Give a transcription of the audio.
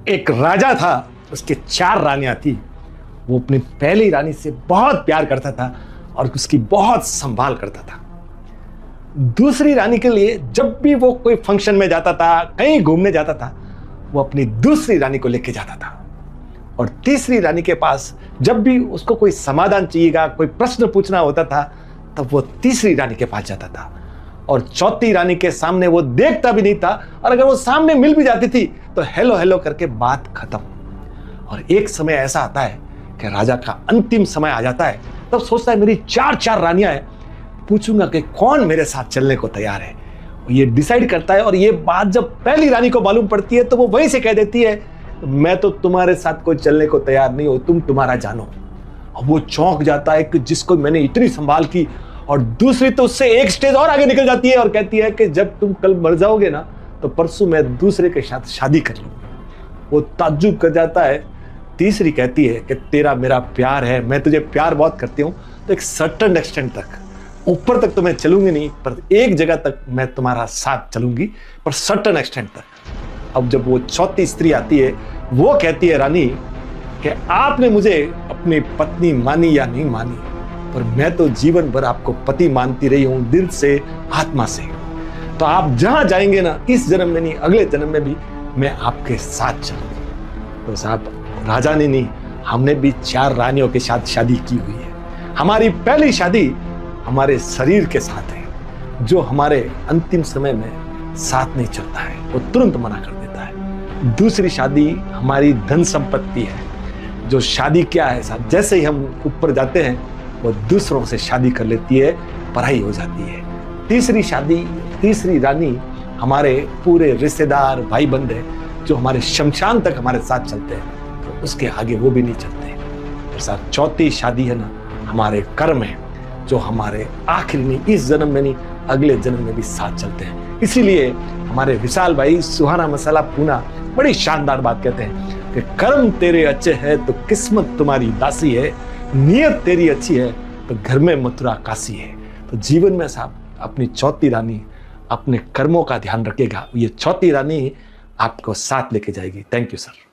एक राजा था, उसके 4 रानियां थी। वो अपनी पहली रानी से बहुत प्यार करता था और उसकी बहुत संभाल करता था। दूसरी रानी के लिए जब भी वो कोई फंक्शन में जाता था, कहीं घूमने जाता था, वो अपनी दूसरी रानी को लेके जाता था। और तीसरी रानी के पास जब भी उसको कोई समाधान चाहिएगा, कोई प्रश्न पूछना होता था, तब वो तीसरी रानी के पास जाता था। और चौथी रानी के सामने वो देखता भी नहीं था, और अगर वो सामने मिल भी जाती थी तो हेलो हेलो करके बात खत्म। और एक समय ऐसा आता है कि राजा का अंतिम समय आ जाता है, तब सोचता है मेरी 4 रानियां हैं, पूछूंगा कि कौन मेरे साथ चलने को तैयार है। ये डिसाइड करता है, और ये बात जब पहली रानी को मालूम पड़ती है तो वो वहीं से कह देती है, मैं तो तुम्हारे साथ कोई चलने को तैयार नहीं हो, तुम तुम्हारा जानो। और वो चौंक जाता है कि जिसको मैंने इतनी संभाल की, और दूसरी तो उससे एक स्टेज और आगे निकल जाती है और कहती है कि जब तुम कल मर जाओगे ना, तो परसों मैं दूसरे के साथ शादी कर लूंगी। वो ताज्जुब कर जाता है। तीसरी कहती है कि तेरा मेरा प्यार है, मैं तुझे प्यार बहुत करती हूँ, तो एक सर्टेन एक्सटेंट तक, ऊपर तक तो मैं चलूंगी नहीं, पर एक जगह तक मैं तुम्हारा साथ चलूंगी, पर सर्टेन एक्सटेंट तक। अब जब वो चौथी स्त्री आती है, वो कहती है रानी कि आपने मुझे अपनी पत्नी मानी या नहीं मानी, पर मैं तो जीवन भर आपको पति मानती रही हूं, दिल से, आत्मा से। तो आप जहां जाएंगे ना, इस जन्म में नहीं अगले जन्म में भी मैं आपके साथ चलूंगी। तो साहब, राजा ने नहीं, हमने भी 4 रानियों के साथ शादी की हुई है। हमारी पहली शादी हमारे शरीर के साथ है, जो हमारे अंतिम समय में साथ नहीं चलता है, वो तुरंत मना कर देता है। दूसरी शादी हमारी धन संपत्ति है, जो शादी क्या है साहब, जैसे ही हम ऊपर जाते हैं वो दूसरों से शादी कर लेती है, पढ़ाई हो जाती है। तीसरी शादी, तीसरी रानी हमारे पूरे रिश्तेदार, भाई बंद है, जो हमारे शमशान तक हमारे साथ चलते हैं, तो उसके आगे वो भी नहीं चलते। और साहब, चौथी शादी है ना, हमारे कर्म है, जो हमारे आखिरी नहीं, इस जन्म में नहीं अगले जन्म में भी साथ चलते हैं। इसीलिए हमारे विशाल भाई सुहाना मसाला पूना बड़ी शानदार बात कहते हैं कि कर्म तेरे अच्छे है तो किस्मत तुम्हारी दासी है, नियत तेरी अच्छी है तो घर में मथुरा काशी है। तो जीवन में साहब, अपनी चौथी रानी अपने कर्मों का ध्यान रखेगा, ये चौथी रानी आपको साथ लेके जाएगी। Thank you sir.